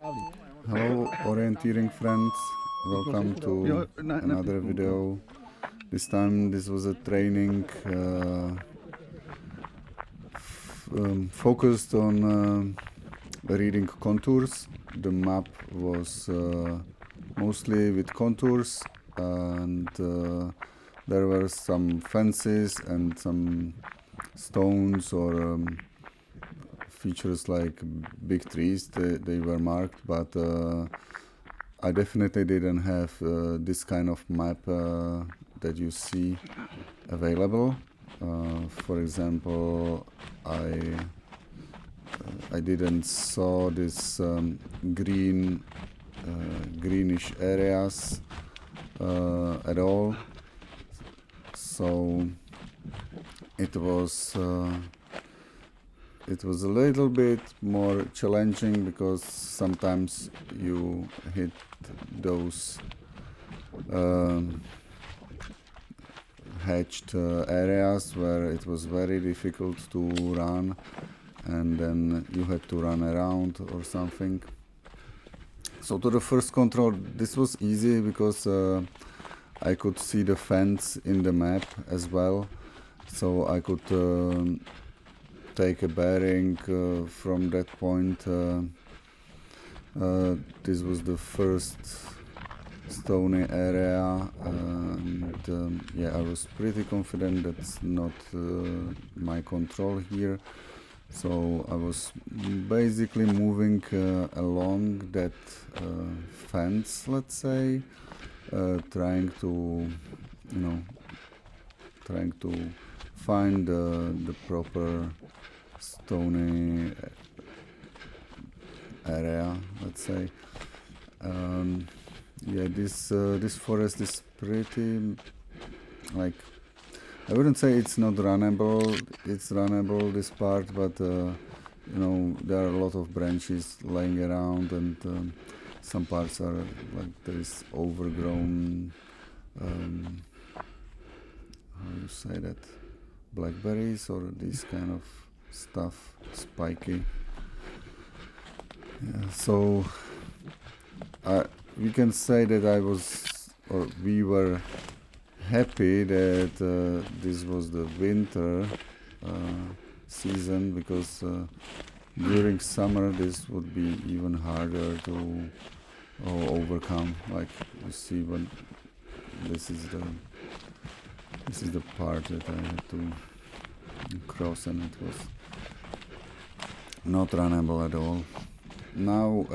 Hello orienteering friends, welcome to another video. This time this was a training focused on reading contours. The map was mostly with contours, and there were some fences and some stones or features like big trees. They were marked, but I definitely didn't have this kind of map that you see available. For example, I didn't saw this greenish areas at all. So it was a little bit more challenging because sometimes you hit those hatched areas where it was very difficult to run, and then you had to run around or something. So to the first control, this was easy because I could see the fence in the map as well, so I could take a bearing from that point. This was the first stony area, and yeah, I was pretty confident that's not my control here. So I was basically moving along that fence, let's say, trying to find the proper stony area, let's say. Yeah, this forest is pretty, like, I wouldn't say it's not runnable. It's runnable, this part, but there are a lot of branches laying around, and some parts are like there is overgrown. How you say that? Blackberries or this kind of stuff, spiky. Yeah, so we can say that we were happy that this was the winter season, because during summer this would be even harder to overcome. Like you see, when this is the part that I had to cross, and it was not runnable at all. Now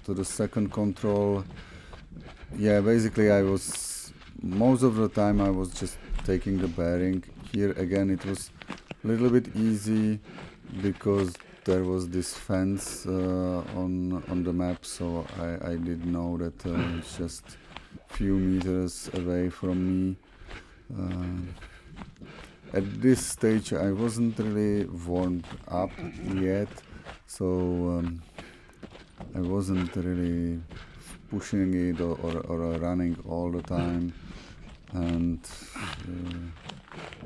to the second control. Yeah, basically most of the time I was just taking the bearing. Here again it was a little bit easy because there was this fence on the map, so I did know that it's just few meters away from me. At this stage I wasn't really warmed up yet, so I wasn't really pushing it or running all the time, and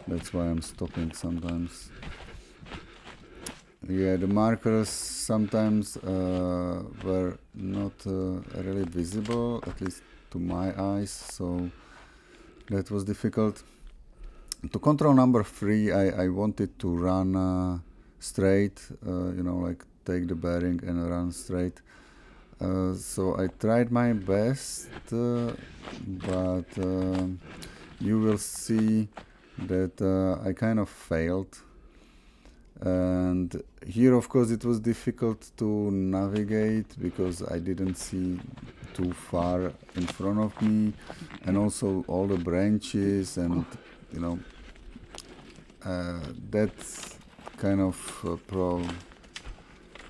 that's why I'm stopping sometimes. Yeah, the markers sometimes were not really visible, at least to my eyes, so that was difficult. To control number 3, I wanted to run straight, like take the bearing and run straight. So I tried my best, but you will see that I kind of failed. And here, of course, it was difficult to navigate because I didn't see too far in front of me, and also all the branches, and that's kind of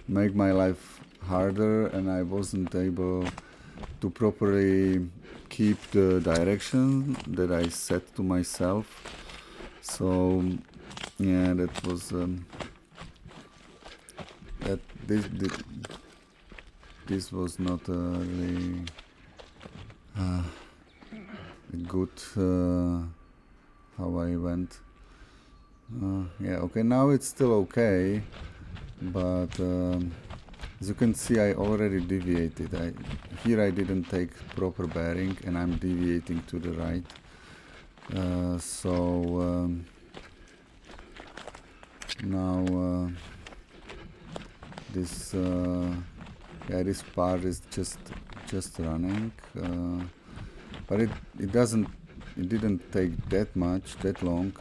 make my life harder, and I wasn't able to properly keep the direction that I set to myself. So yeah, that was this was not really good how I went. Yeah, okay, now it's still okay, but As you can see, I already deviated. Here I didn't take proper bearing, and I'm deviating to the right. Now this this part is just running, but it didn't take that long,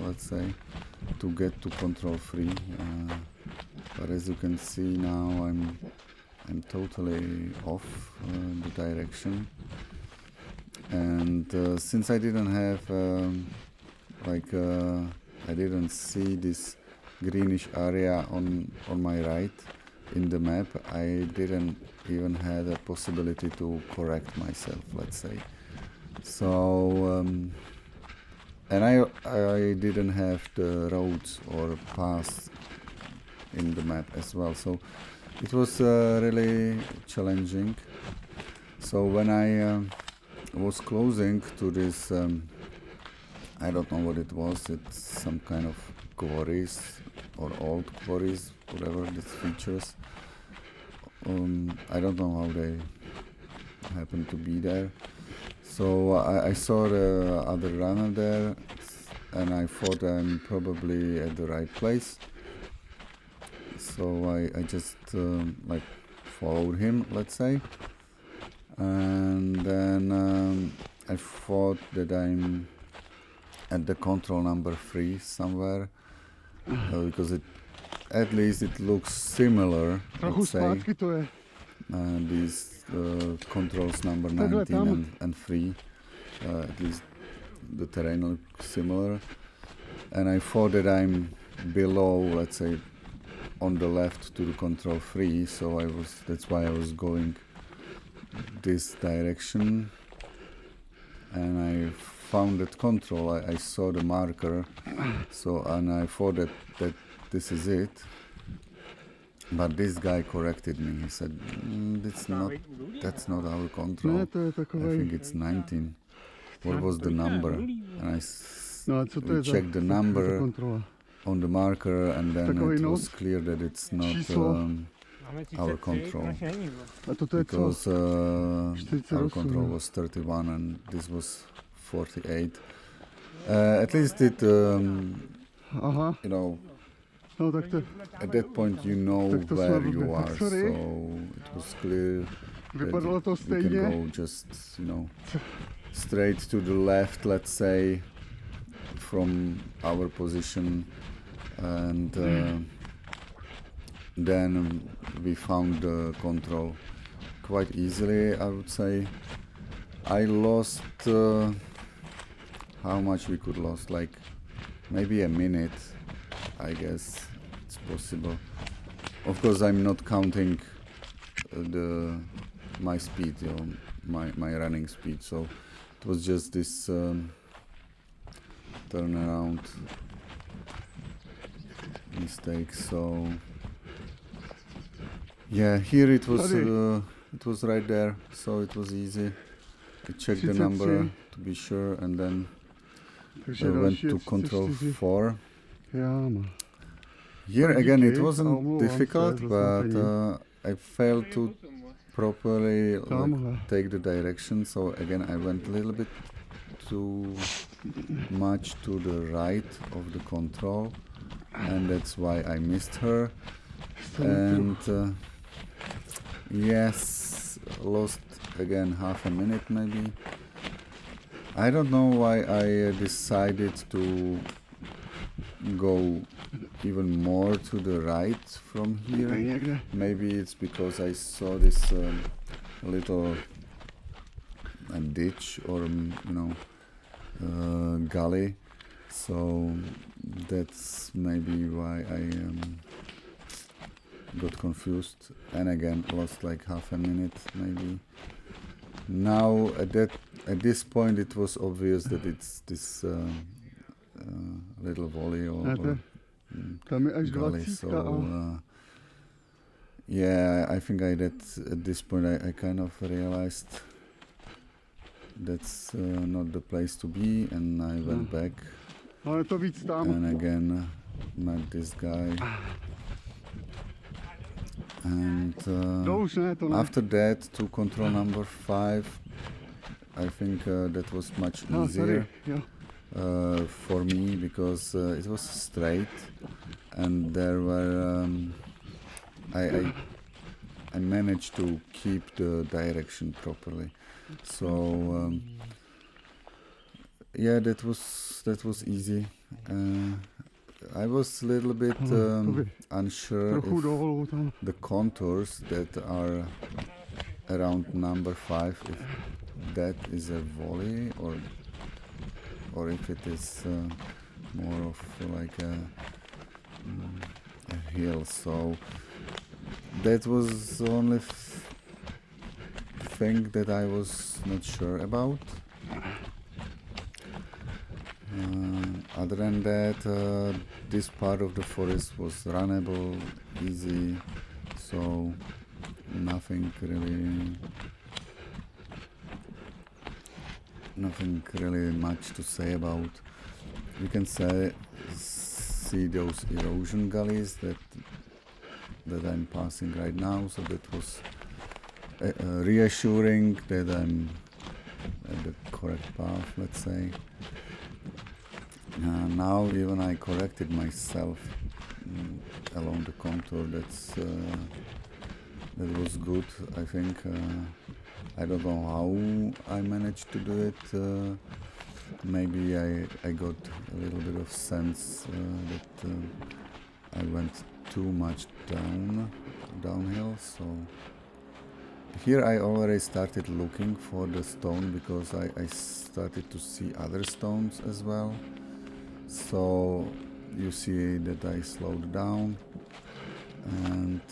let's say, to get to control 3. But as you can see now, I'm totally off the direction, and since I didn't have I didn't see this greenish area on my right in the map, I didn't even have a possibility to correct myself, let's say. So and I didn't have the roads or paths in the map as well, so it was really challenging. So when I was closing to this, I don't know what it was, it's some kind of quarries or old quarries, whatever these features. I don't know how they happen to be there. So I saw the other runner there, and I thought I'm probably at the right place. So I just followed him, let's say, and then I thought that I'm at the control number 3 somewhere, because at least it looks similar, let's say. These controls number 19 and 3, at least the terrain looks similar, and I thought that I'm below, let's say, on the left to the control 3, so that's why I was going this direction, and I found that control. I saw the marker, and I thought that this is it. But this guy corrected me. He said, that's not our control. I think it's 19. What was the number? And we checked the number on the marker, and then it was clear that it's not our control, because our control was 31 and this was 48. At least it, you know, at that point you know where you are, so it was clear that we can go just, you know, straight to the left, let's say, from our position, and then we found the control quite easily, I would say. I lost, how much we could lose, like maybe a minute, I guess it's possible. Of course, I'm not counting my speed, you know, my running speed, so it was just this turnaround mistake. So yeah, here it was right there, so it was easy. I checked the number to be sure, and then I went to control 4. Here again it wasn't difficult, but I failed to properly take the direction, so again I went a little bit too much to the right of the control, and that's why I missed her. And yes, lost again half a minute maybe. I don't know why I decided to go even more to the right from here. Maybe it's because I saw this little ditch or, you know, gully, so that's maybe why I got confused, and again lost like half a minute maybe. Now at this point it was obvious that it's this little valley or gully, so yeah, I think at this point I kind of realized that's not the place to be, and I went back and again met this guy, And after that, to control number 5, I think that was much easier for me, because it was straight, and there were I managed to keep the direction properly. So yeah, that was easy. I was a little bit unsure if the contours that are around number 5, if that is a volley or if it is more of like a hill. So that was the only thing that I was not sure about. Other than that, this part of the forest was runnable, easy, so nothing really much to say about. You can see those erosion gullies that I'm passing right now, so that was reassuring that I'm at the correct path, let's say. Now even I corrected myself along the contour. That was good, I think. I don't know how I managed to do it. Maybe I got a little bit of sense that I went too much downhill. So here I already started looking for the stone, because I started to see other stones as well. So you see that I slowed down, and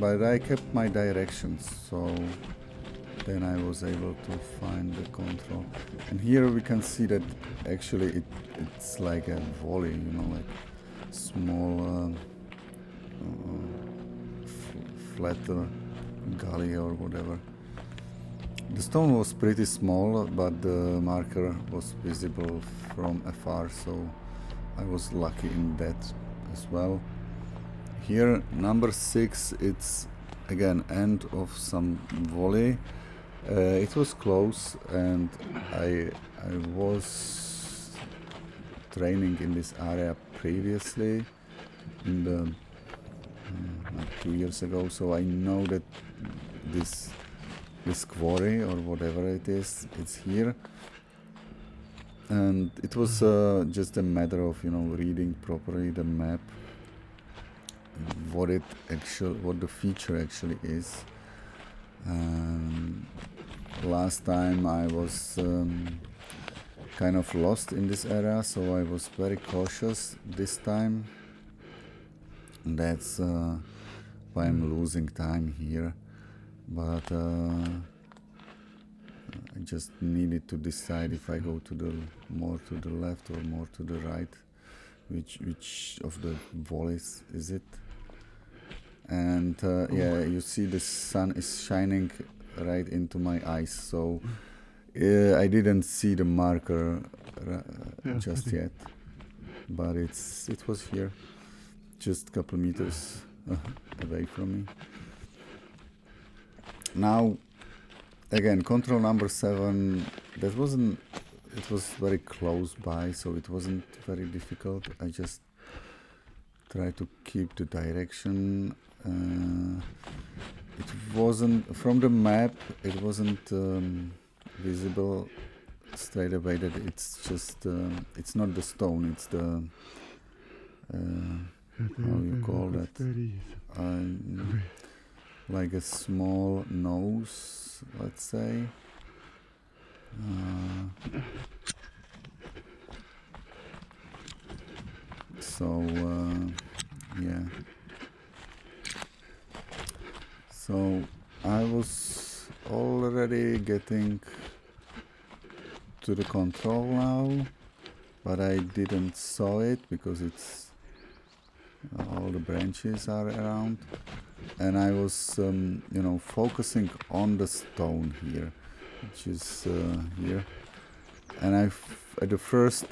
I kept my directions, so then I was able to find the control. And here we can see that actually it's like a volley, you know, like small flat gully or whatever. The stone was pretty small, but the marker was visible from afar, so I was lucky in that as well. Here, number 6, it's again end of some volley. It was close, and I was training in this area previously, in the like 2 years ago, so I know that this quarry or whatever it is, it's here. And it was just a matter of, you know, reading properly the map, what the feature actually is. Last time I was kind of lost in this area, so I was very cautious this time. That's why I'm losing time here. But I just needed to decide if I go more to the left or more to the right, which of the volleys is it. And yeah, you see the sun is shining right into my eyes, so I didn't see the marker just yet, but it was here, just a couple meters away from me. Now, again, control number 7, it was very close by, so it wasn't very difficult. I just tried to keep the direction. It wasn't, from the map, it wasn't visible straight away that it's just, it's not the stone, it's the, how you call that? Like a small nose, let's say. So yeah. So I was already getting to the control now, but I didn't saw it because it's all the branches are around. And I was, you know, focusing on the stone here, which is here. And at the first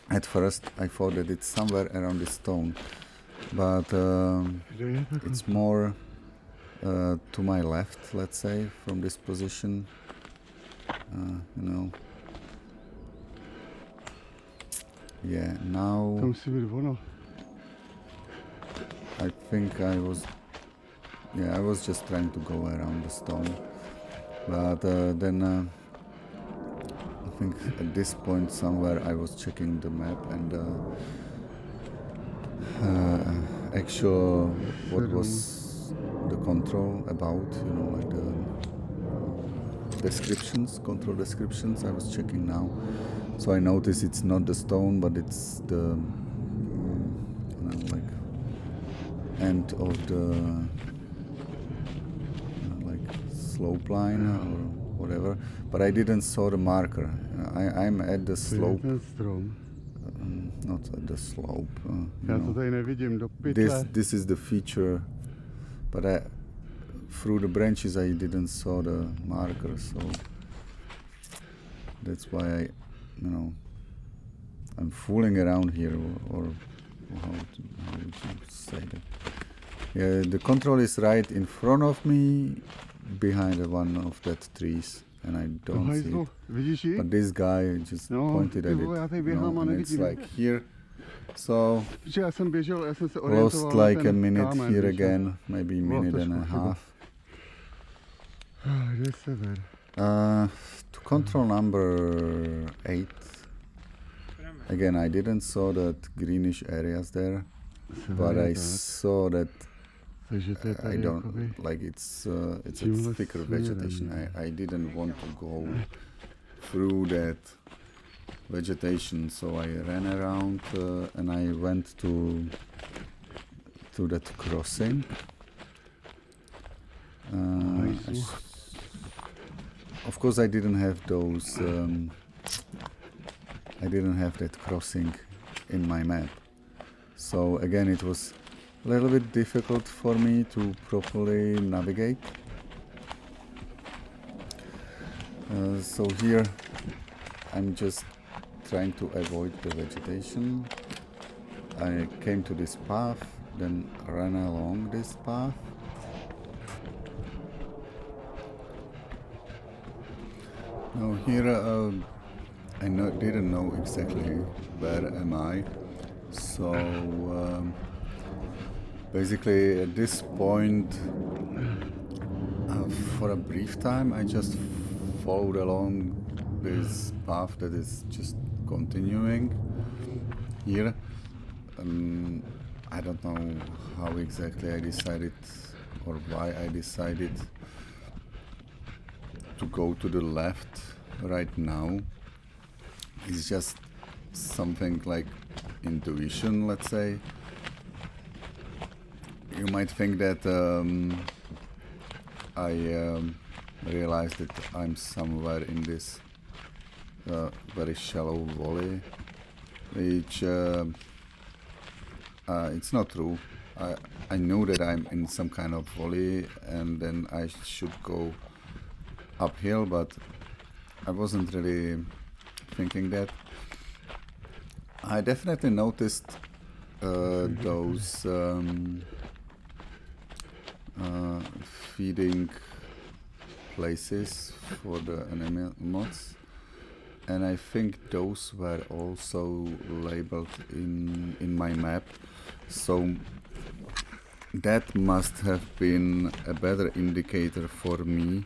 At first I thought that it's somewhere around this stone, but it's more to my left, let's say, from this position. You know. Yeah, now I think I was just trying to go around the stone, but then I think at this point somewhere I was checking the map and actual what was the control about, you know, like the descriptions, control descriptions. I was checking now, so I noticed it's not the stone, but it's the like end of the like slope line or whatever. But I didn't saw the marker. I'm at the slope. Not at the slope. This is the feature, but through the branches I didn't saw the marker, so that's why I'm fooling around here, or how would you say that? Yeah, the control is right in front of me, behind one of that trees, and I don't see it. But this guy just pointed at it, and it's like here. So lost like a minute here again, maybe a minute and a half. To control number 8, again I didn't saw that greenish areas there, but I saw that I don't like it's a thicker vegetation. I didn't want to go through that vegetation, so I ran around and I went to that crossing. Of course I didn't have those I didn't have that crossing in my map, so again it was a little bit difficult for me to properly navigate. So here I'm just trying to avoid the vegetation. I came to this path, then ran along this path. Now here I didn't know exactly where am I, so basically at this point for a brief time I just followed along this path that is just continuing here. I don't know how exactly I decided or why I decided to go to the left right now. It's just something like intuition, let's say. You might think that I realized that I'm somewhere in this very shallow valley, which it's not true. I know that I'm in some kind of valley and then I should go uphill, but I wasn't really thinking that. I definitely noticed those feeding places for the animals, and I think those were also labeled in my map, so that must have been a better indicator for me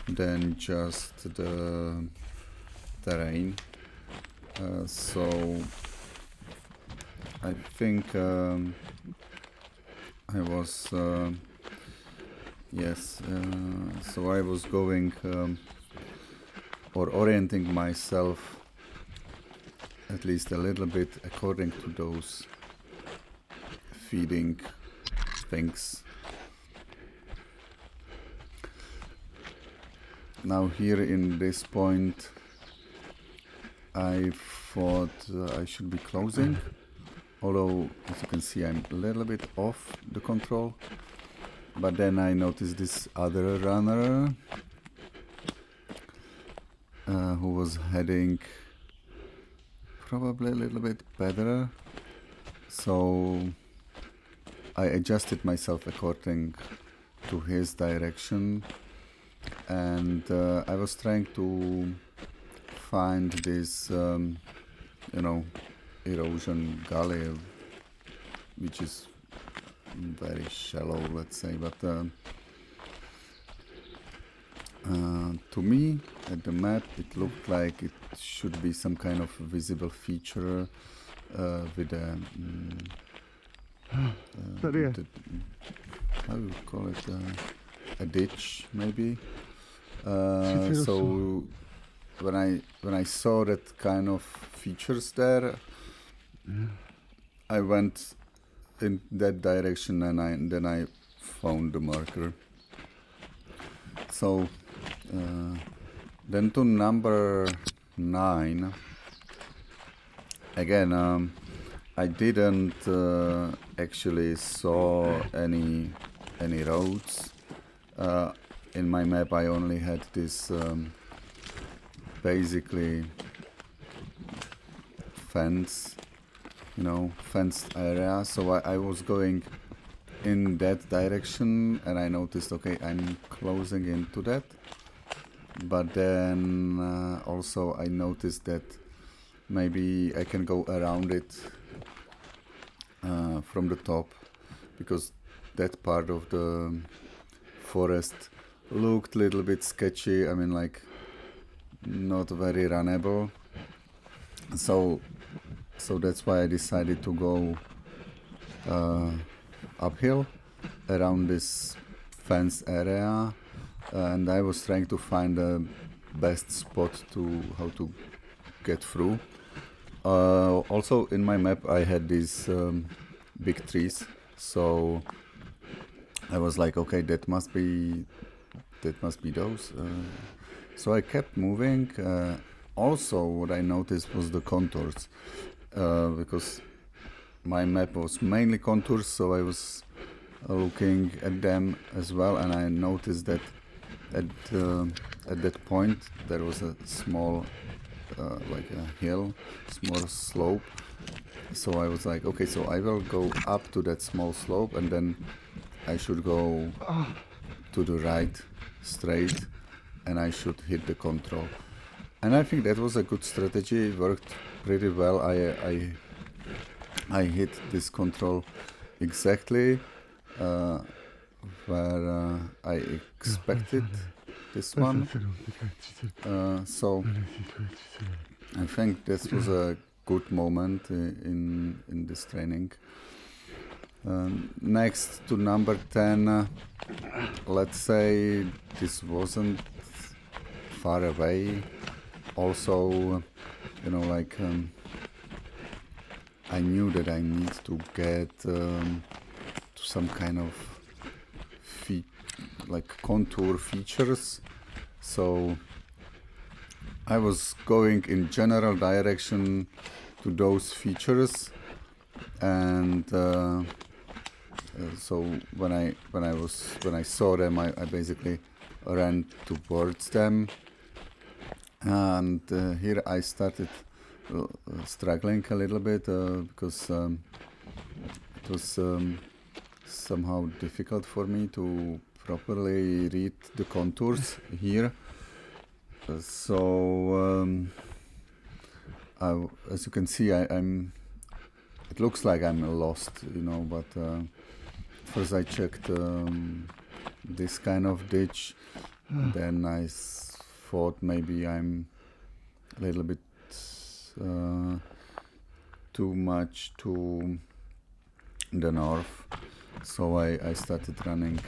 than just the terrain. So I think I was so I was going or orienting myself at least a little bit according to those feeding things. Now here in this point I thought I should be closing, although as you can see I'm a little bit off the control, but then I noticed this other runner who was heading probably a little bit better. So I adjusted myself according to his direction, and I was trying to find this, erosion gully, which is very shallow, let's say, but to me, at the map, it looked like it should be some kind of visible feature with a, how do you call it, a ditch, maybe. So when I saw that kind of features there, I went in that direction, and then I found the marker. So then to number 9. Again, I didn't actually saw any roads. In my map, I only had this basically fenced area. So I was going in that direction, and I noticed, okay, I'm closing into that. But then also I noticed that maybe I can go around it from the top, because that part of the forest looked a little bit sketchy. I mean, like, not very runnable. So that's why I decided to go uphill around this fenced area, and I was trying to find the best spot to how to get through. Also in my map I had these big trees, so I was like, okay, that must be those. So I kept moving. Also, what I noticed was the contours, because my map was mainly contours, so I was looking at them as well, and I noticed that at that point there was a small, like a hill, small slope. So I was like, okay, so I will go up to that small slope, and then I should go to the right straight, and I should hit the control. And I think that was a good strategy. It worked pretty well. I hit this control exactly where I expected this one. So I think this was a good moment in this training. Next to number 10, let's say this wasn't far away. Also, I knew that I need to get to some kind of contour features. So I was going in general direction to those features, and so when I saw them, I basically ran towards them, and here I started struggling a little bit because it was somehow difficult for me to properly read the contours here. So as you can see, I'm. It looks like I'm lost, but first I checked this kind of ditch. Then I thought maybe I'm a little bit too much to the north. So I started running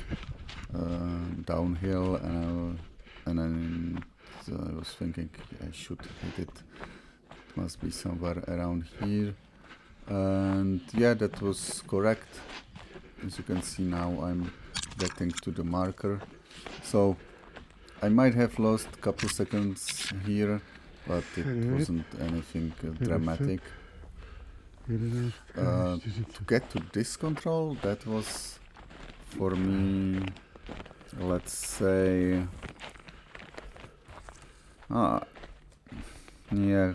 downhill, and then I was thinking I should hit it. It must be somewhere around here. And yeah, that was correct. As you can see now, I'm getting to the marker. So I might have lost a couple seconds here, but it wasn't anything dramatic. To get to this control, that was for me, let's say, yeah,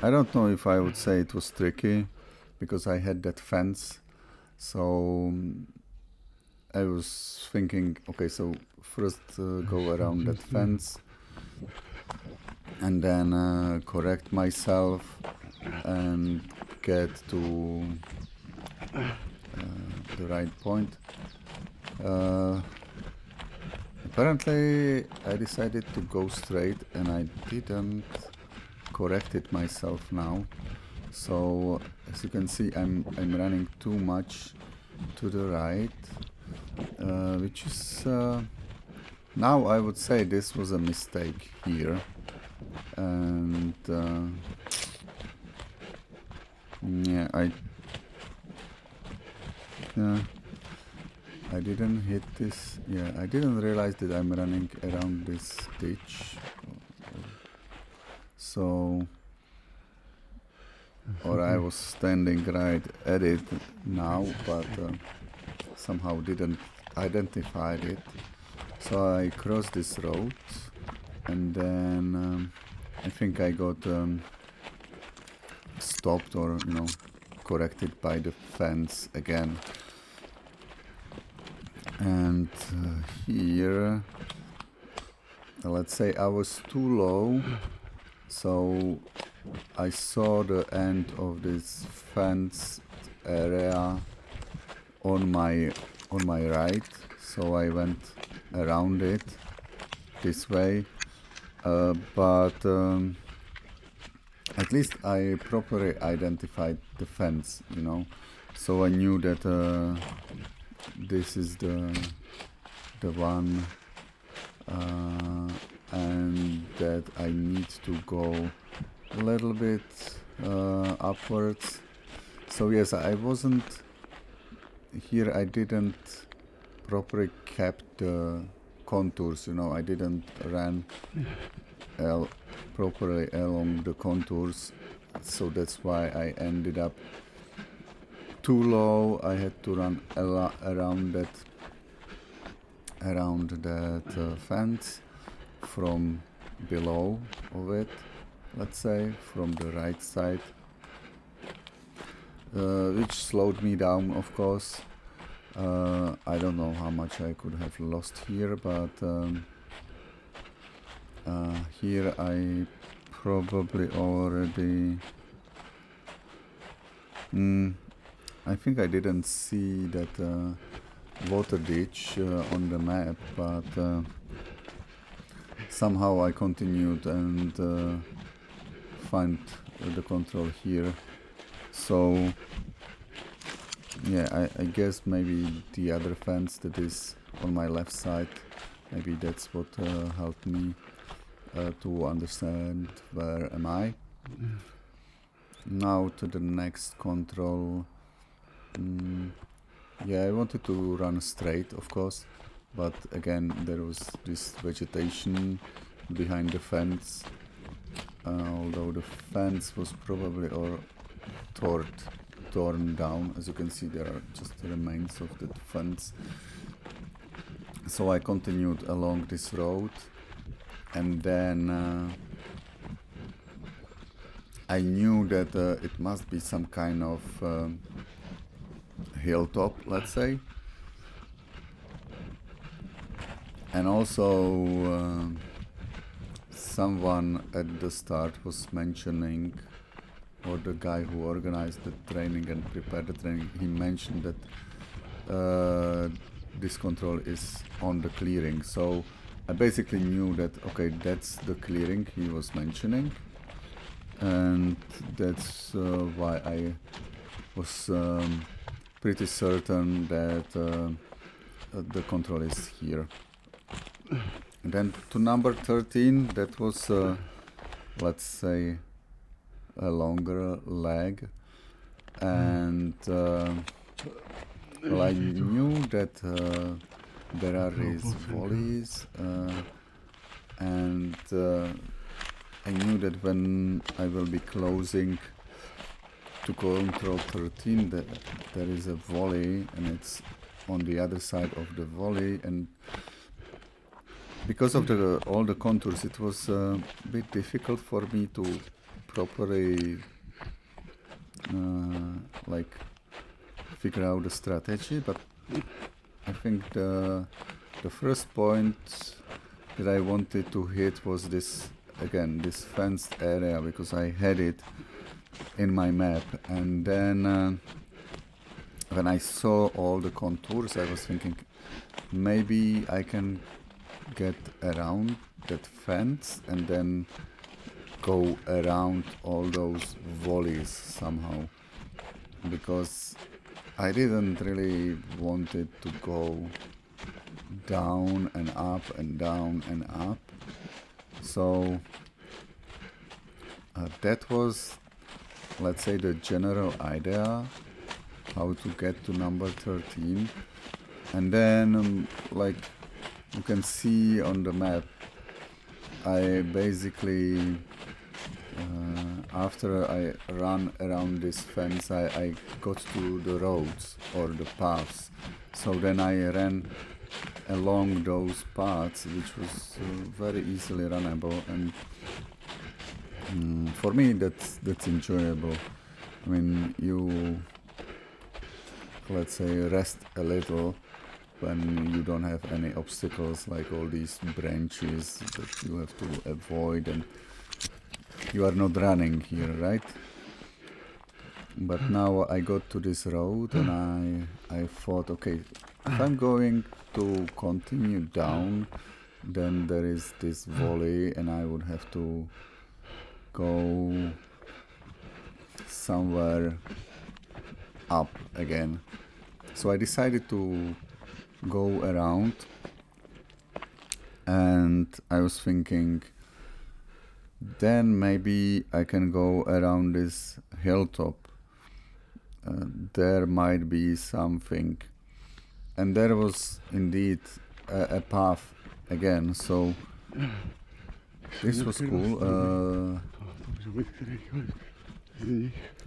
I don't know if I would say it was tricky, because I had that fence. So I was thinking, okay, so first go around that fence, and then correct myself and get to the right point. Apparently I decided to go straight, and I didn't correct it myself now. So as you can see, I'm running too much to the right, which is now I would say this was a mistake here, and yeah, I didn't hit this. Yeah, I didn't realize that I'm running around this ditch. So, or I was standing right at it now, but somehow didn't identify it. So I crossed this road, and then I think I got stopped, or corrected by the fence again. And here, let's say I was too low, so I saw the end of this fence area on my right, so I went around it this way, but at least I properly identified the fence, so I knew that this is the one, and that I need to go a little bit upwards. So yes, I wasn't here. I didn't properly kept the contours. I didn't run properly along the contours. So that's why I ended up too low. I had to run around that fence from below of it, let's say, from the right side, which slowed me down, of course. I don't know how much I could have lost here, but here I probably already I think I didn't see that water ditch on the map, but somehow I continued and find the control here. So yeah, I guess maybe the other fence that is on my left side, maybe that's what helped me to understand where am I. Now to the next control. Yeah, I wanted to run straight, of course, but again there was this vegetation behind the fence, although the fence was probably torn down. As you can see, there are just the remains of the fence. So I continued along this road, and then I knew that it must be some kind of hilltop, let's say. And also someone at the start was mentioning, or the guy who organized the training and prepared the training, he mentioned that this control is on the clearing. So I basically knew that, okay, that's the clearing he was mentioning, and that's why I was pretty certain that the control is here. And then to number 13, that was let's say a longer leg, and well, I knew that there are these volleys, and I knew that when I will be closing to control 13, that there is a volley, and it's on the other side of the volley, and because of all the contours, it was a bit difficult for me to properly like figure out the strategy, but I think the first point that I wanted to hit was this fenced area, because I had it in my map, and then when I saw all the contours, I was thinking maybe I can get around that fence and then go around all those volleys somehow, because I didn't really want it to go down and up and down and up. So that was, let's say, the general idea how to get to number 13. And then like you can see on the map, I basically after I ran around this fence, I got to the roads or the paths. So then I ran along those paths, which was very easily runnable, and for me that's enjoyable. I mean, you, let's say, rest a little when you don't have any obstacles, like all these branches that you have to avoid, and you are not running here, right? But now I got to this road and I thought, okay, if I'm going to continue down, then there is this valley and I would have to go somewhere up again. So I decided to go around, and I was thinking then maybe I can go around this hilltop. There might be something. And there was indeed a path again, so this was cool.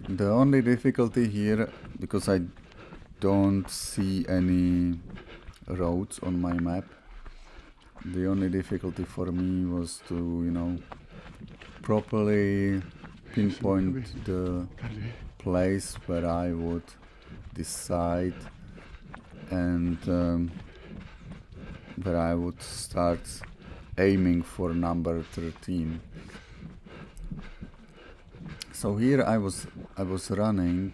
The only difficulty here, because I don't see any roads on my map, the only difficulty for me was to, properly pinpoint the place where I would decide and where I would start aiming for number 13. So here I was running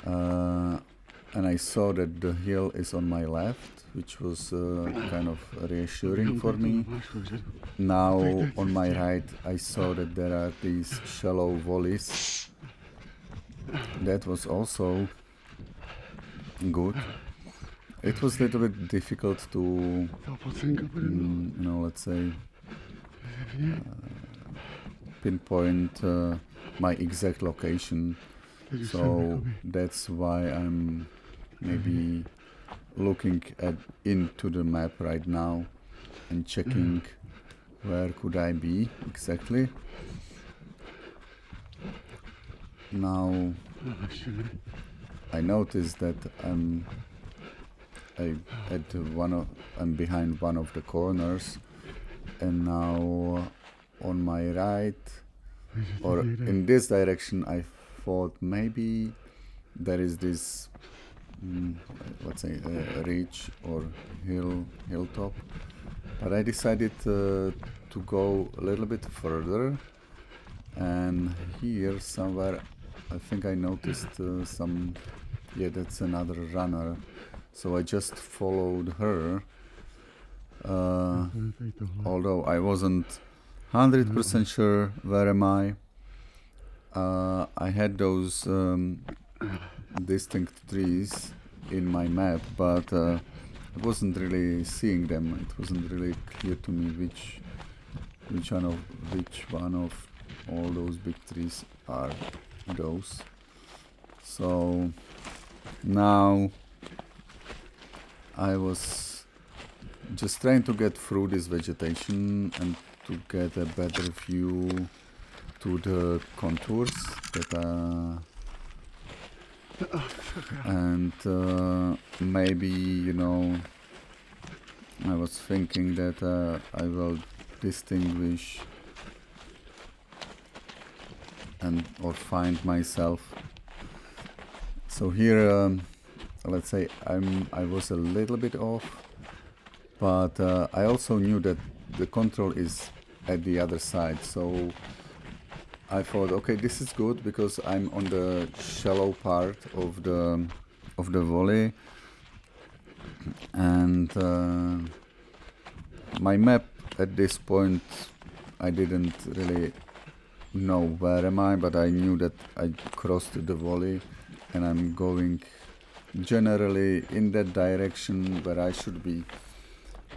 and I saw that the hill is on my left, which was kind of reassuring for me. Now on my right I saw that there are these shallow valleys. That was also good. It was a little bit difficult to, let's say, pinpoint my exact location. So that's why I'm maybe looking into the map right now and checking where could I be exactly. Now I noticed that I'm behind one of the corners, and now on my right, or in this direction, I thought maybe there is this let's say a ridge or hilltop, but I decided to go a little bit further, and here somewhere I think I noticed that's another runner, so I just followed her, although I wasn't 100% sure where am I. I had those distinct trees in my map, but I wasn't really seeing them. It wasn't really clear to me which one of all those big trees are those. So now I was just trying to get through this vegetation and to get a better view to the contours that and maybe I was thinking that I will distinguish and or find myself. So here, let's say I was a little bit off, but I also knew that the control is at the other side. So I thought, okay, this is good because I'm on the shallow part of the valley, and my map at this point, I didn't really know where am I, but I knew that I crossed the valley and I'm going generally in that direction where I should be.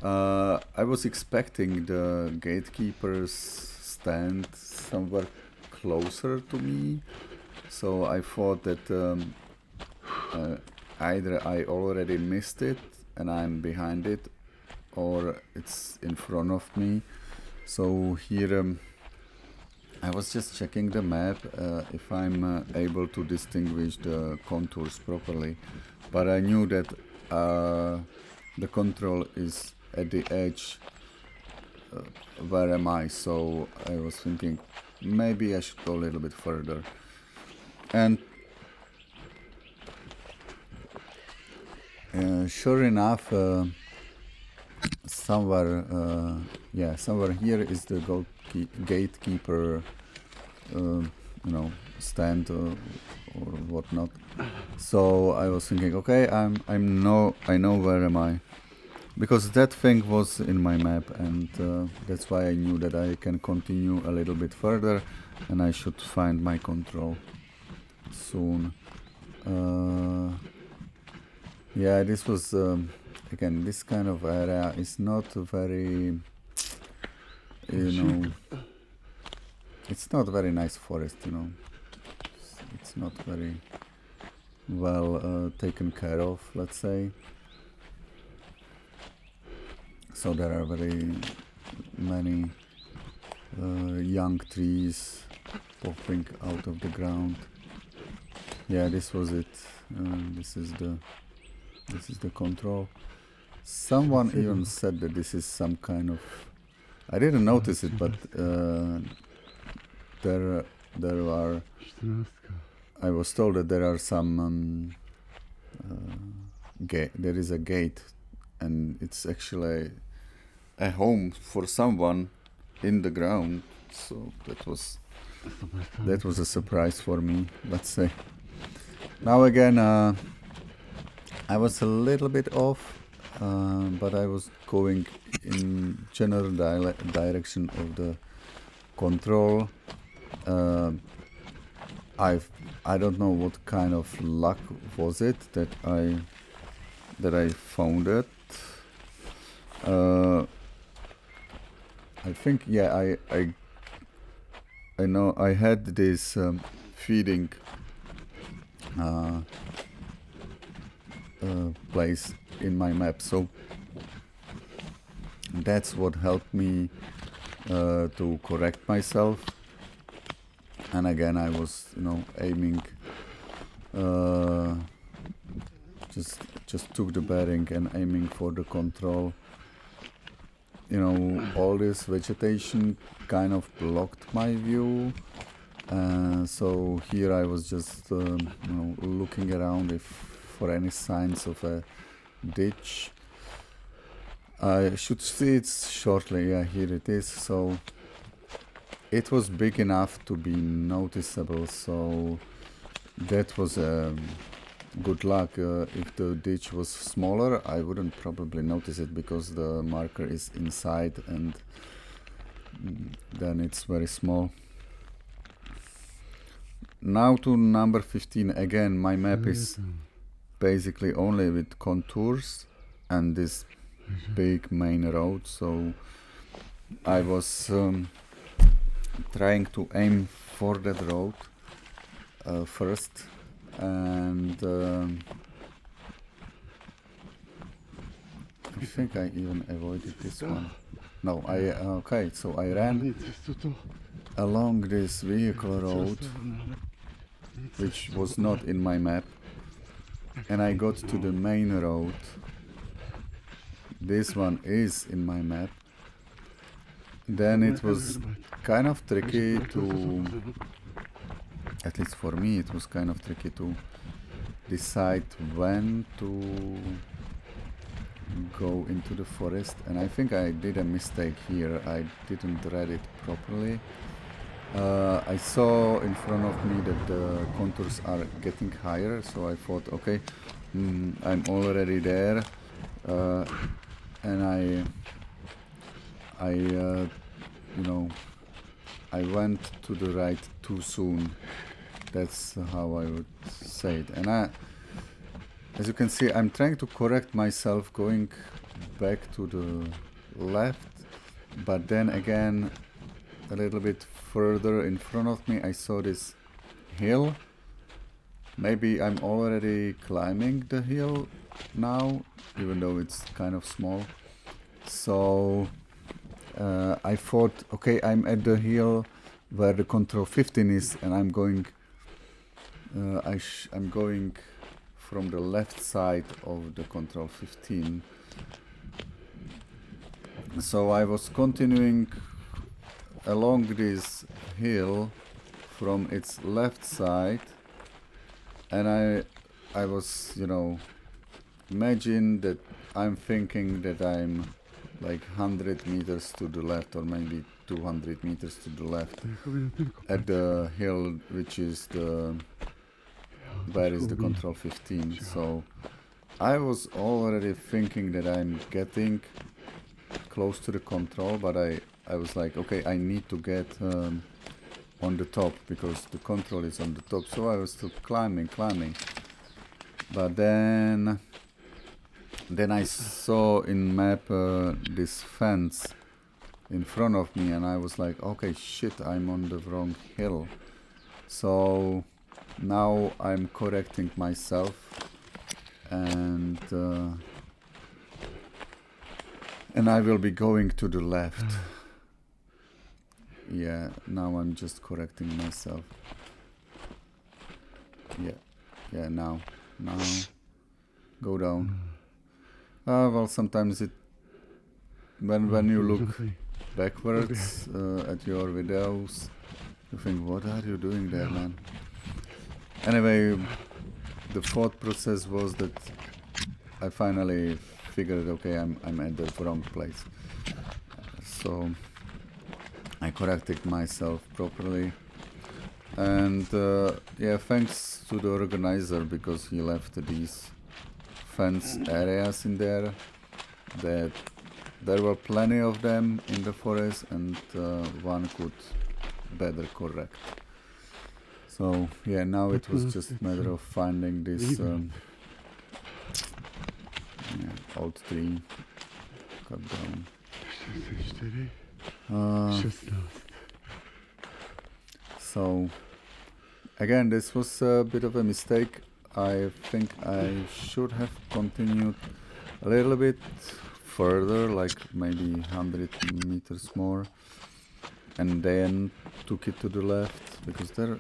I was expecting the gatekeeper's stand somewhere closer to me, so I thought that either I already missed it and I'm behind it, or it's in front of me. So here I was just checking the map if I'm able to distinguish the contours properly, but I knew that the control is at the edge. Where am I? So I was thinking maybe I should go a little bit further, and sure enough, somewhere here is the gatekeeper, stand or whatnot. So I was thinking, okay, I know where am I, because that thing was in my map, and that's why I knew that I can continue a little bit further, and I should find my control soon. Yeah, this was again, this kind of area is not very, it's not very nice forest, it's not very well taken care of, let's say. So there are very many young trees popping out of the ground. Yeah, this was it. This is the control. Someone even said that this is some kind of, I didn't notice it, but there are, I was told that there are some there is a gate, and it's actually a home for someone in the ground. So that was a surprise for me, let's say. Now again, I was a little bit off, but I was going in general direction of the control. I don't know what kind of luck was it that I found it. I think, yeah, I know I had this feeding place in my map, so that's what helped me to correct myself. And again, I was, aiming, just took the bearing and aiming for the control. All this vegetation kind of blocked my view. So here I was just, looking around for any signs of a ditch. I should see it shortly. Yeah, here it is. So it was big enough to be noticeable. So that was good luck. If the ditch was smaller, I wouldn't probably notice it because the marker is inside, and then it's very small. Now to number 15. Again, my map is basically only with contours and this big main road. So I was trying to aim for that road first, and I think I even avoided this one. No, okay, so I ran along this vehicle road, which was not in my map, and I got to the main road. This one is in my map. Then it was kind of tricky to at least for me, it was kind of tricky to decide when to go into the forest, and I think I did a mistake here. I didn't read it properly. I saw in front of me that the contours are getting higher, so I thought, okay, I'm already there, and you know, I went to the right too soon. That's how I would say it. And as you can see, I'm trying to correct myself going back to the left, but then again, a little bit further in front of me, I saw this hill. Maybe I'm already climbing the hill now, even though it's kind of small. So I thought, okay, I'm at the hill where the control 15 is, and I'm going I'm going from the left side of the control 15. So I was continuing along this hill from its left side, and I was, you know, imagine that I'm thinking that I'm like 100 meters to the left, or maybe 200 meters to the left at the hill, which is where is the control 15. So I was already thinking that I'm getting close to the control, but I was like, okay, I need to get on the top, because the control is on the top. So I was still climbing, but then I saw in map this fence in front of me, and I was like, okay, shit, I'm on the wrong hill. So now I'm correcting myself, and I will be going to the left. Yeah, now I'm just correcting myself. Yeah, now go down. Well, sometimes when you look backwards at your videos, you think, what are you doing there, man? Anyway, the thought process was that I finally figured, okay, I'm at the wrong place. So I corrected myself properly, and yeah, thanks to the organizer, because he left these fence areas in there, that there were plenty of them in the forest, and one could better correct. So yeah, now it was just a matter of finding this old tree, cut down. So again, this was a bit of a mistake. I think I should have continued a little bit further, like maybe 100 meters more, and then took it to the left, because there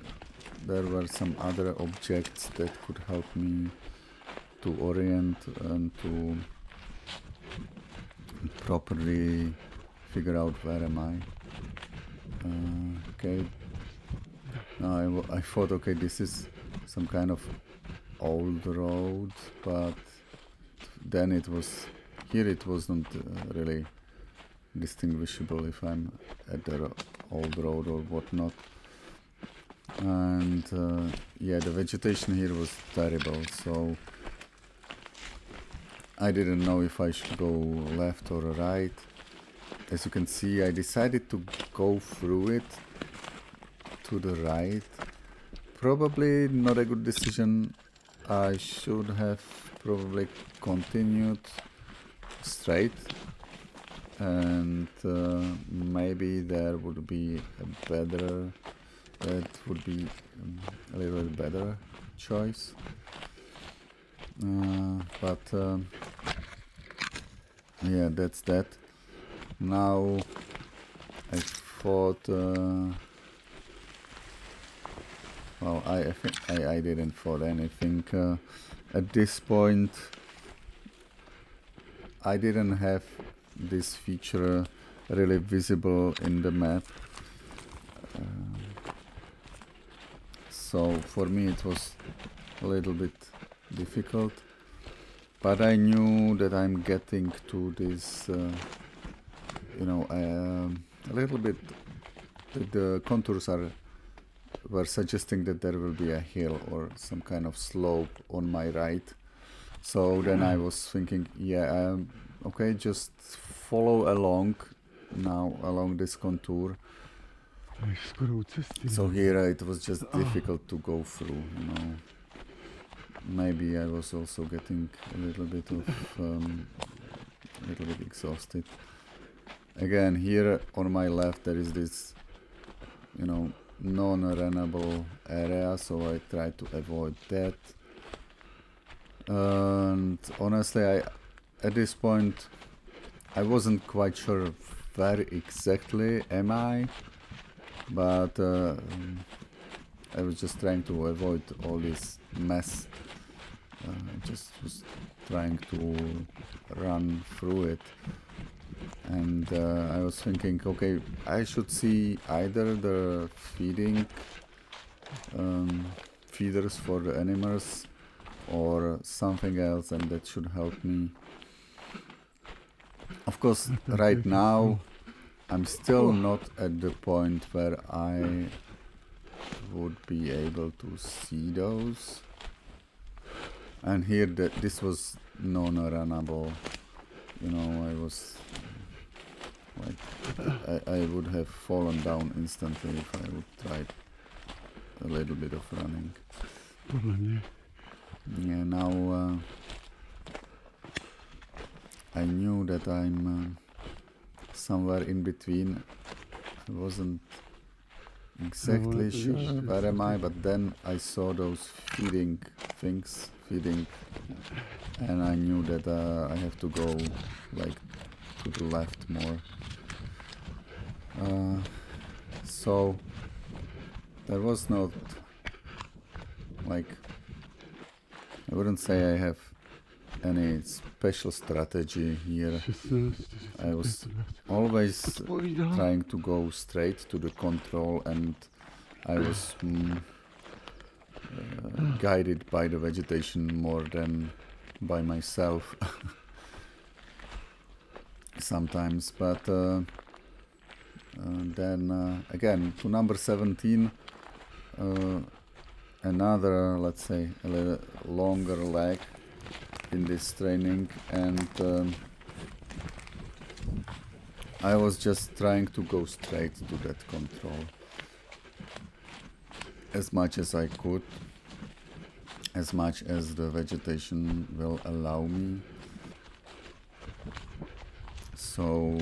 were some other objects that could help me to orient and to properly figure out where am I. Okay, now I thought, okay, this is some kind of old road, but then it wasn't really distinguishable if I'm at the old road or whatnot. And yeah, the vegetation here was terrible, so I didn't know if I should go left or right. As you can see, I decided to go through it to the right. Probably not a good decision. I should have probably continued straight, and maybe there would be that would be a little bit better choice. But yeah, that's that. Now I thought, well, I think I didn't thought anything at this point. I didn't have this feature really visible in the map, so so for me it was a little bit difficult, but I knew that I'm getting to this, you know, a little bit, the contours were suggesting that there will be a hill or some kind of slope on my right. So then I was thinking, yeah, okay, just follow along now along this contour. So here it was just difficult to go through, you know. Maybe I was also getting a little bit exhausted. Again, here on my left there is this, you know, non-runnable area, so I try to avoid that. And honestly, at this point I wasn't quite sure where exactly am I, but I was just trying to avoid all this mess. I just was trying to run through it, and I was thinking, okay, I should see either the feeders for the animals or something else, and that should help me. Of course, right now I'm still not at the point where I would be able to see those. And here this was non-runnable, you know. I was like, I would have fallen down instantly if I would try a little bit of running. Yeah, now I knew that I'm somewhere in between. I wasn't exactly sure where am I, but then I saw those feeding things, and I knew that I have to go like to the left more. So there was not, like, I wouldn't say I have any special strategy here. I was always trying to go straight to the control, and I was guided by the vegetation more than by myself sometimes. But then again, to number 17, another, let's say, a little longer leg in this training, and I was just trying to go straight to that control as much as I could, as much as the vegetation will allow me. So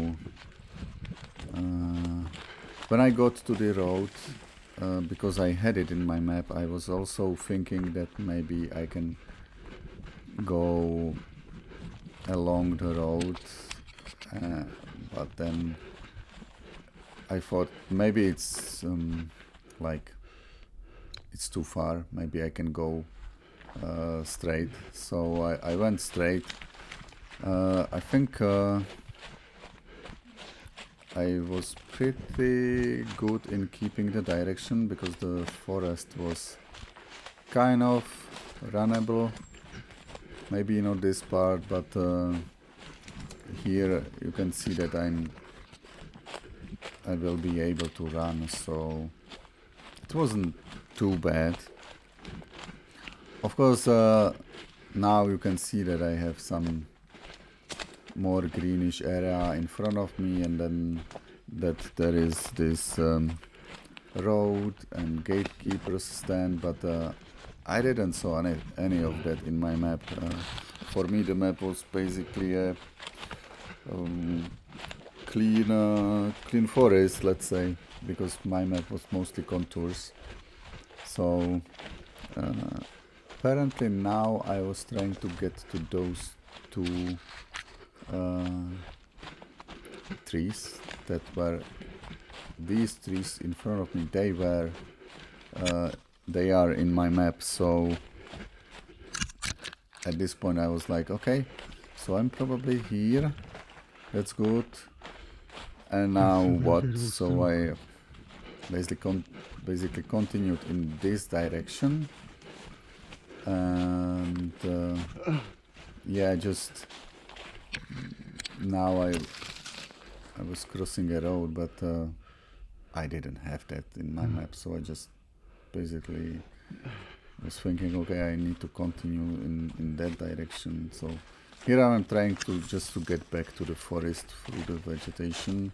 when I got to the road, because I had it in my map, I was also thinking that maybe I can go along the road, but then I thought maybe it's like it's too far, maybe I can go straight. So I went straight. I think I was pretty good in keeping the direction because the forest was kind of runnable. Maybe not this part, but here you can see that I will be able to run, so it wasn't too bad. Of course, now you can see that I have some more greenish area in front of me, and then that there is this road and gatekeeper's stand, but I didn't saw any of that in my map. For me, the map was basically a clean forest, let's say, because my map was mostly contours. So apparently now I was trying to get to those two trees that were, these trees in front of me, they are in my map. So at this point I was like, okay, so I'm probably here, that's good, and now what? So I basically basically continued in this direction, and yeah, just now I was crossing a road, but I didn't have that in my map, so I just basically was thinking, okay, I need to continue in that direction. So here I'm trying to just to get back to the forest through the vegetation.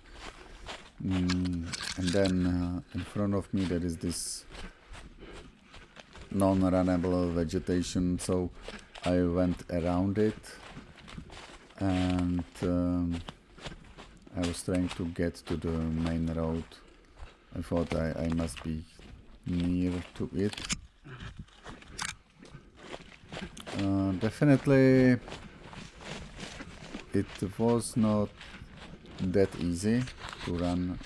And then in front of me there is this non-runnable vegetation, so I went around it, and I was trying to get to the main road. I thought I must be near to it. Definitely it was not that easy to run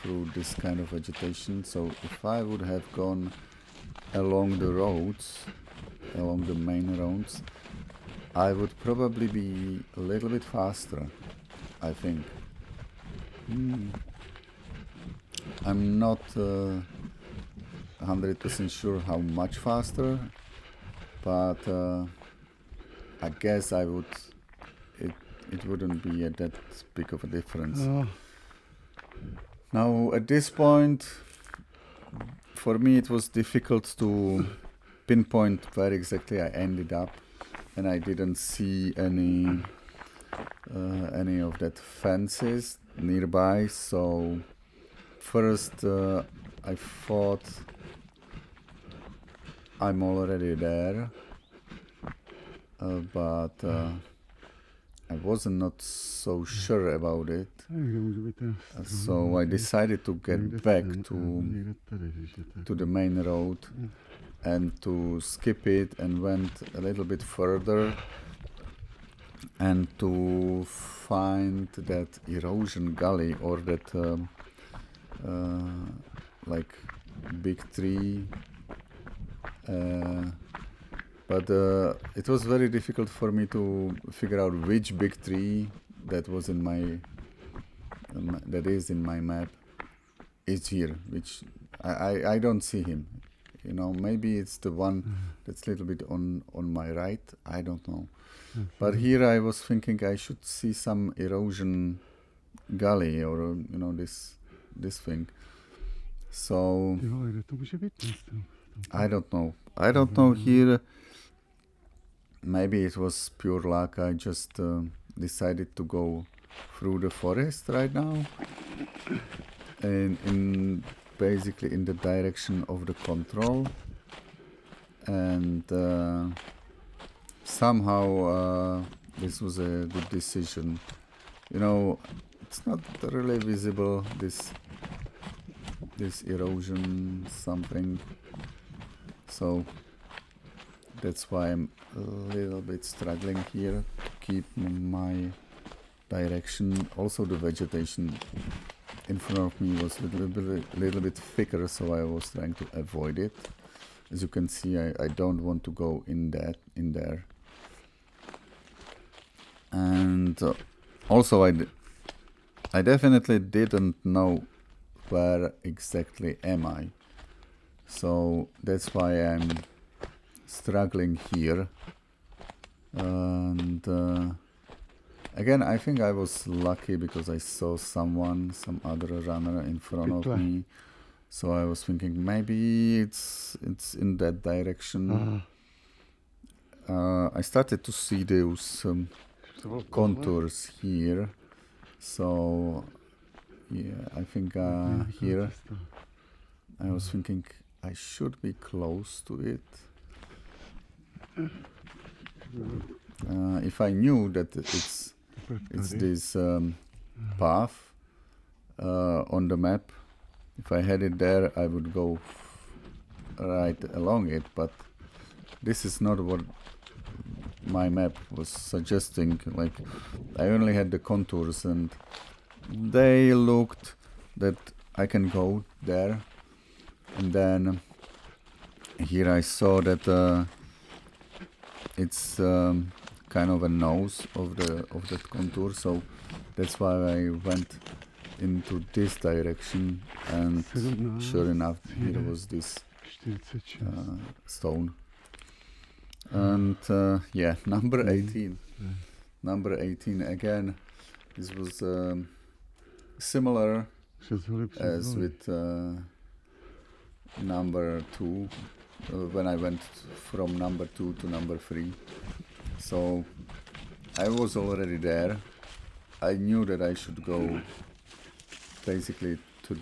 through this kind of vegetation, so if I would have gone along the roads, along the main roads, I would probably be a little bit faster, I think. I'm not 100% sure how much faster, but I guess I would. It wouldn't be that big of a difference. Now at this point, for me it was difficult to pinpoint where exactly I ended up, and I didn't see any of that fences nearby. So first I thought I'm already there, but I wasn't not so sure about it. So I decided to get back to the main road and to skip it, and went a little bit further and to find that erosion gully, or that like big tree, but it was very difficult for me to figure out which big tree that was in my that is in my map is here, which I don't see him. You know, maybe it's the one that's a little bit on my right, I don't know. But here I was thinking I should see some erosion gully, or you know, this thing. So I don't know here. Maybe it was pure luck. I just decided to go through the forest right now, and basically in the direction of the control, and somehow this was a good decision. You know, it's not really visible, this erosion something, so that's why I'm a little bit struggling here to keep my direction. Also the vegetation in front of me was a little bit thicker, so I was trying to avoid it. As you can see, I don't want to go in there. And also I definitely didn't know where exactly am I. So that's why I'm struggling here. And again, I think I was lucky because I saw some other runner in front of me. So I was thinking maybe it's in that direction. I started to see those contours here. So yeah, I think here I was thinking I should be close to it. If I knew that it's this path on the map, if I had it there, I would go right along it, but this is not what my map was suggesting. Like, I only had the contours, and they looked that I can go there, and then here I saw that it's kind of a nose of that contour, so that's why I went into this direction, and sure enough, here was this stone. And yeah, number 18. Number 18 again. This was similar as with number 2, when I went from number 2 to number 3. So I was already there. I knew that I should go basically to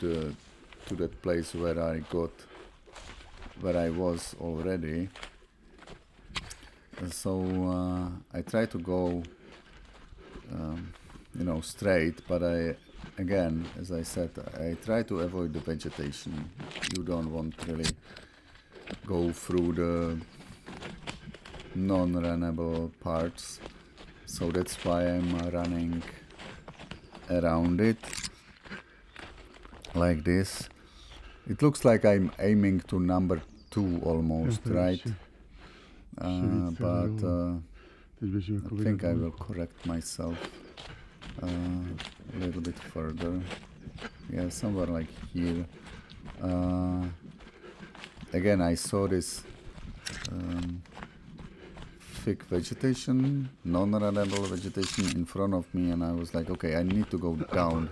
that place where I was already. And so I tried to go straight, but again, as I said, I try to avoid the vegetation. You don't want to really go through the non-runnable parts, so that's why I'm running around it like this. It looks like I'm aiming to number 2 almost, right? But I think I will correct myself a little bit further. Yeah, somewhere like here. Again, I saw this thick vegetation, non-runnable vegetation in front of me, and I was like, okay, I need to go down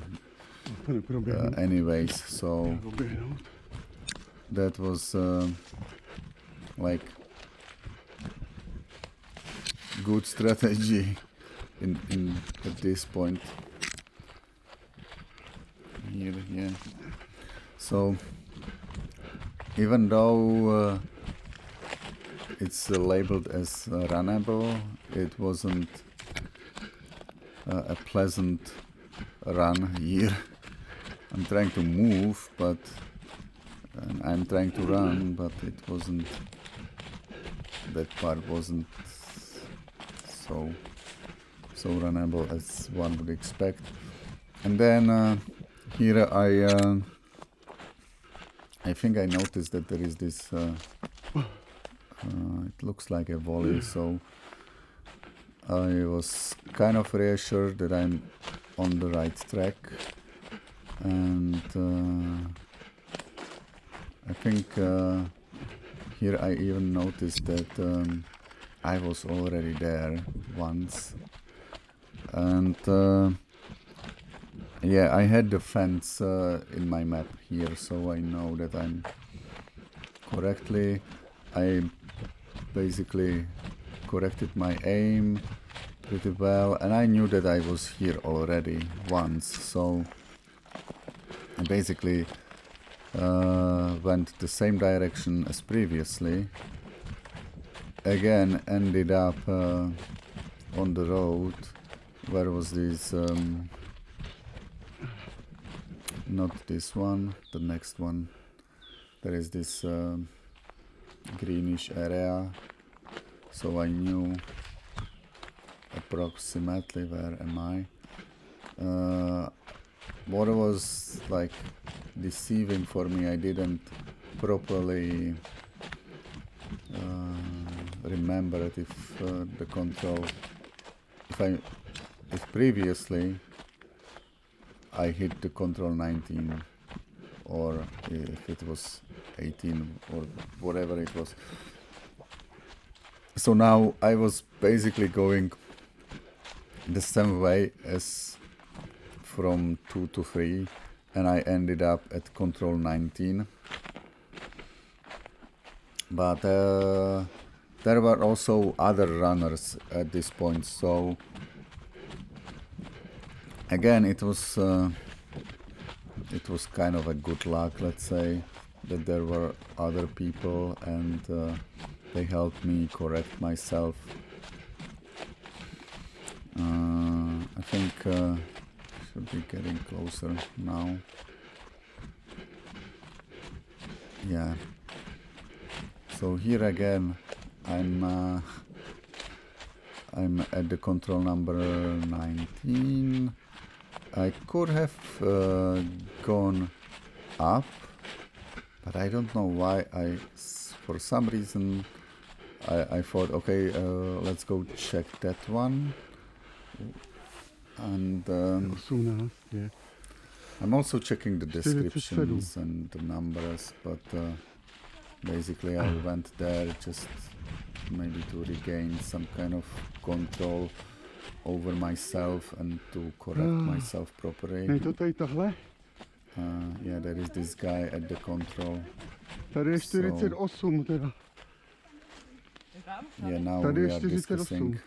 anyways. So that was like good strategy in at this point here. Yeah, so even though it's labeled as runnable, it wasn't a pleasant run here. I'm trying to move, but I'm trying to run, but it wasn't, that part wasn't so runnable as one would expect. And then here I think I noticed that there is this it looks like a volley, so I was kind of reassured that I'm on the right track. And I think here I even noticed that I was already there once. And yeah, I had the fence in my map here, so I know that I'm correctly. I basically corrected my aim pretty well, and I knew that I was here already once, so I basically went the same direction as previously. Again, ended up on the road. Where was this? Not this one, the next one. There is this greenish area, so I knew approximately where am I. What was like deceiving for me, I didn't properly remember it if the control, if previously I hit the control 19 or if it was 18 or whatever it was. So now I was basically going the same way as from 2 to 3, and I ended up at control 19. But there were also other runners at this point, so again it was kind of a good luck, let's say, that there were other people and they helped me correct myself. I think should be getting closer now. Yeah. So here again, I'm at the control number 19. I could have gone up, but I don't know why. For some reason, I thought, okay, let's go check that one. And I'm also checking the descriptions and the numbers, but basically I went there just maybe to regain some kind of control over myself and to correct myself properly. Yeah, there is this guy at the control. Tady je 48 teda. Yeah, now we are discussing.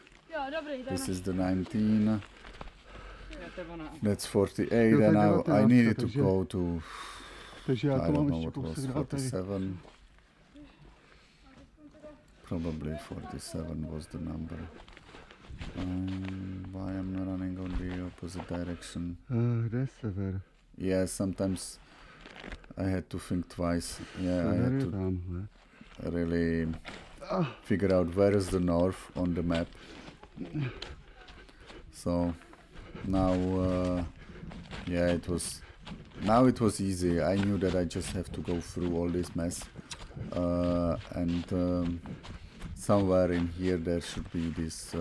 This is the 19. That's 48, and now I needed to go to, I don't know what was, 47. Probably 47 was the number. Why I'm not running on the opposite direction? Kde je sever? Yeah, sometimes I had to think twice. Yeah, I had to really figure out where is the north on the map. So now, yeah, it was easy. I knew that I just have to go through all this mess, and somewhere in here there should be this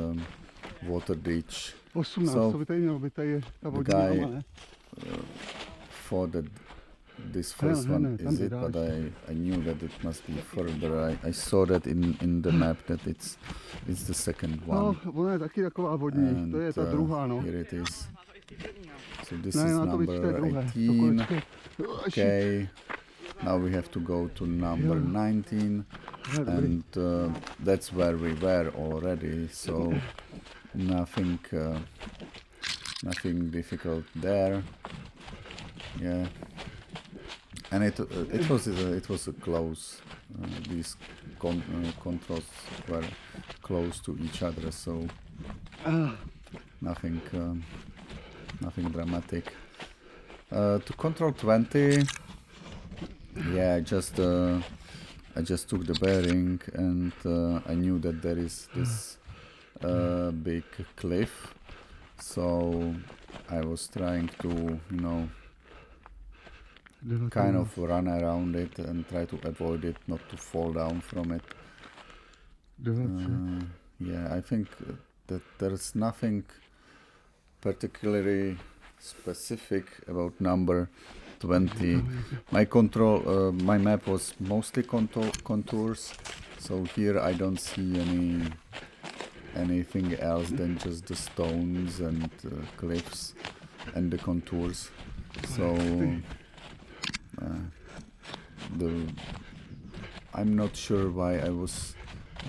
water ditch. 18, So to by tady mělo, by tady je ta the vodní guy jama, ne? thought that this first one is it, but I knew that it must be further. I saw that in the map that it's the second one. No, ona je taky taková vodní, And to je ta druhá, no. here it is. So this Ne, is má to být v té number druhé. 18. Okay. Now we have to go to number 19, and that's where we were already. So nothing difficult there. Yeah, and it was a close. These controls were close to each other, so nothing dramatic. To control 20, yeah, I just took the bearing, and I knew that there is this big cliff, so I was trying to, kind of run around it and try to avoid it, not to fall down from it. Yeah, I think that there's nothing particularly specific about number 20. My map was mostly contours, so here I don't see anything else than just the stones and cliffs and the contours. So I'm not sure why I was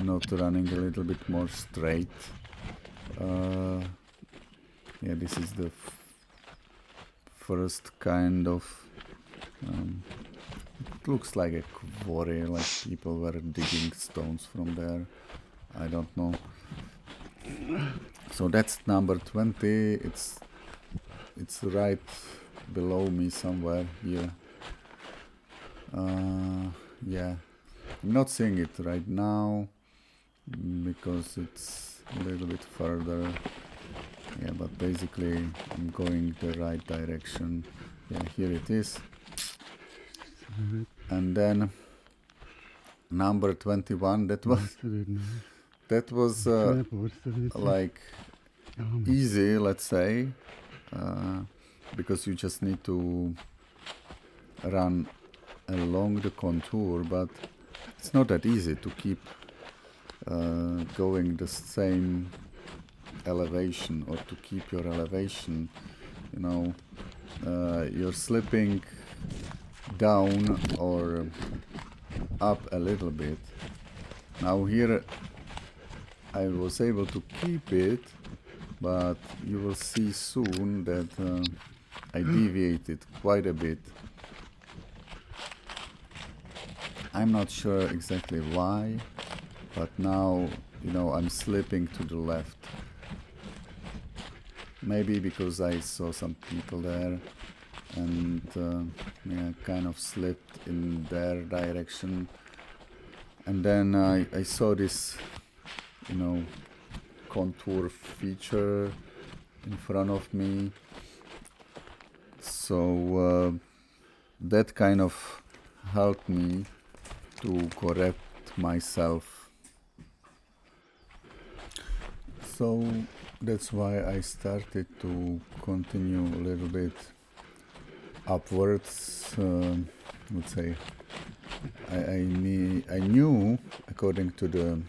not running a little bit more straight. Yeah, this is the first kind of it looks like a quarry, like people were digging stones from there. I don't know. So that's number 20. It's right below me somewhere here. Yeah, I'm not seeing it right now because it's a little bit further. Yeah, but basically I'm going the right direction. Yeah, here it is. And then number 21, that was like easy, let's say, because you just need to run along the contour, but it's not that easy to keep going the same elevation, or to keep your elevation. You're slipping down or up a little bit. Now here I was able to keep it, but you will see soon that I deviated quite a bit. I'm not sure exactly why, but now I'm slipping to the left. Maybe because I saw some people there and yeah, kind of slipped in their direction. And then I saw this, contour feature in front of me. So that kind of helped me to correct myself. So that's why I started to continue a little bit upwards, I would say. I knew, according to the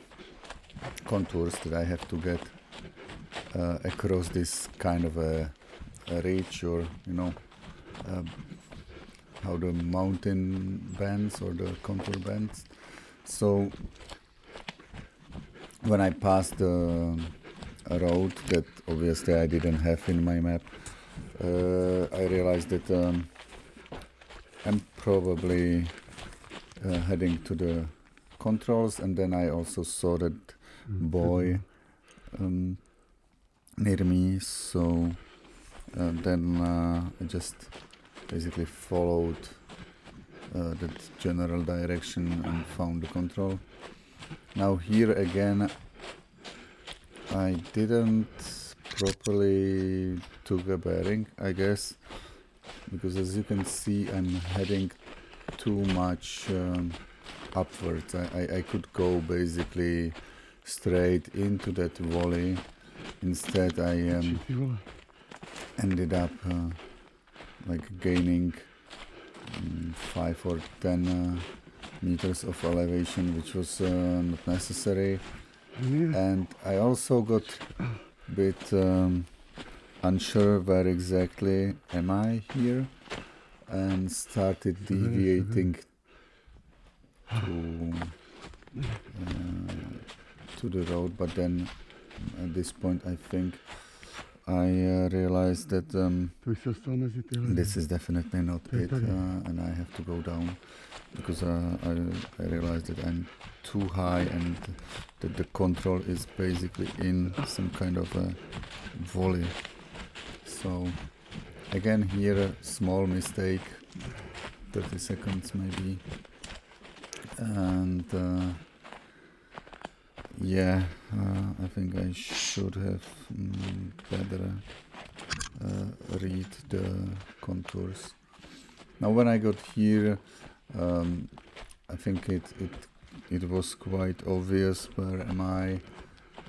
contours, that I have to get across this kind of a ridge, or how the mountain bends or the contour bends. So when I passed the road that obviously I didn't have in my map, I realized that I'm probably heading to the controls, and then I also saw that boy near me, so then I just basically followed that general direction and found the control. Now here again I didn't properly took a bearing, I guess, because as you can see I'm heading too much upwards. I could go basically straight into that valley. Instead I ended up like gaining 5 or 10 meters of elevation, which was not necessary. And I also got a bit unsure where exactly am I here, and started deviating to the road. But then at this point I think I realized that this is definitely not it, and I have to go down, because I realized that I'm too high and that the control is basically in some kind of a valley. So again here a small mistake, 30 seconds maybe, and yeah, I think I should have better read the contours. Now when I got here, I think it was quite obvious where am I,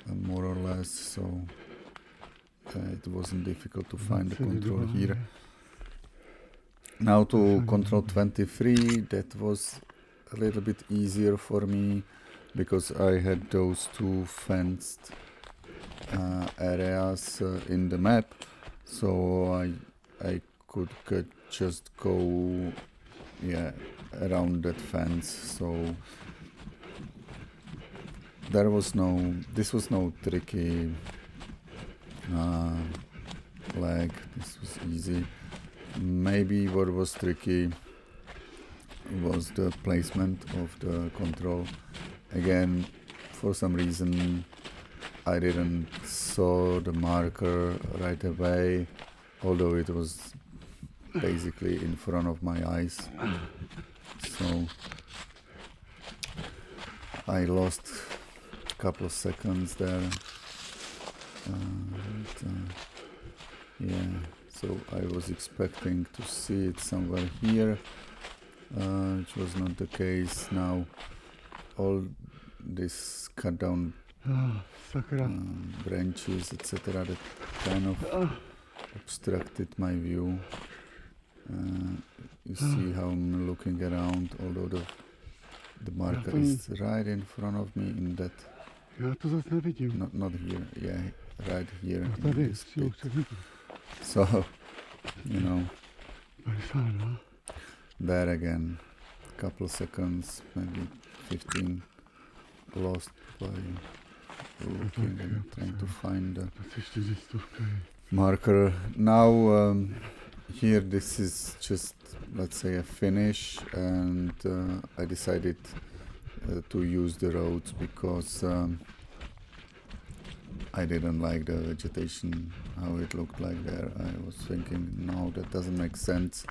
more or less, so it wasn't difficult to find the control here. Now to control 23, that was a little bit easier for me, because I had those two fenced areas in the map, so I could just go around that fence. So this was no tricky leg. This was easy. Maybe what was tricky was the placement of the control. Again, for some reason I didn't saw the marker right away, although it was basically in front of my eyes. So I lost a couple of seconds there. So I was expecting to see it somewhere here, which was not the case. Now all this cut down branches, etc., that kind of obstructed my view. You see how I'm looking around, although the marker is right in front of me in that. Not here, right here. In this bit. So, there again, couple seconds, maybe 15, lost by looking and trying to find the marker. Now here this is just, let's say, a finish, and I decided to use the roads because I didn't like the vegetation, how it looked like there. I was thinking, no, that doesn't make sense,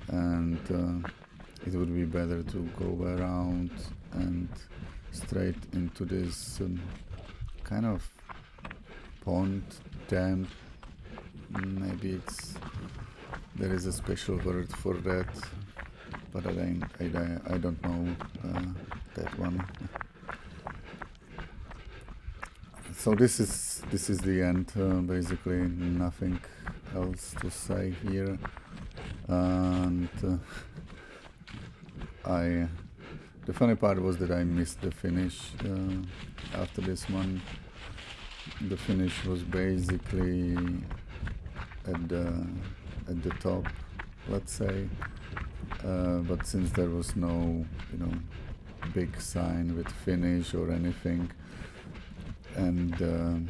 and it would be better to go around and straight into this kind of pond, dam. Maybe there is a special word for that, but I don't know that one. So this is the end. Basically, nothing else to say here. and the funny part was that I missed the finish after this one. The finish was basically at the top, let's say, but since there was no, big sign with finish or anything, and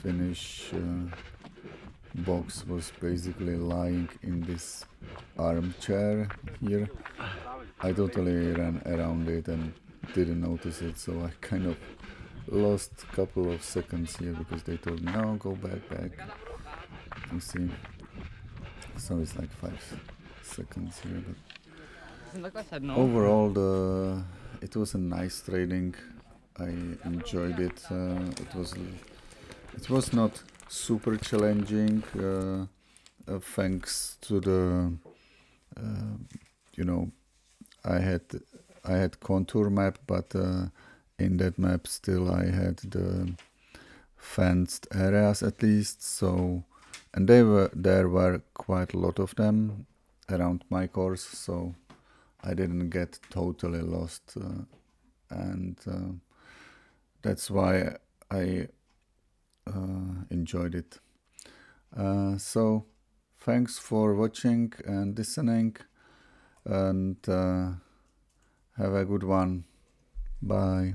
finish box was basically lying in this armchair here, I totally ran around it and didn't notice it, so I kind of lost a couple of seconds here because they told me, no, go back. You see, so it's like 5 seconds here, but overall it was a nice training. I enjoyed it. It was not super challenging, thanks to the I had contour map, but in that map still I had the fenced areas at least, so, and there were quite a lot of them around my course, so I didn't get totally lost, and that's why I enjoyed it. So thanks for watching and listening, and have a good one. Bye.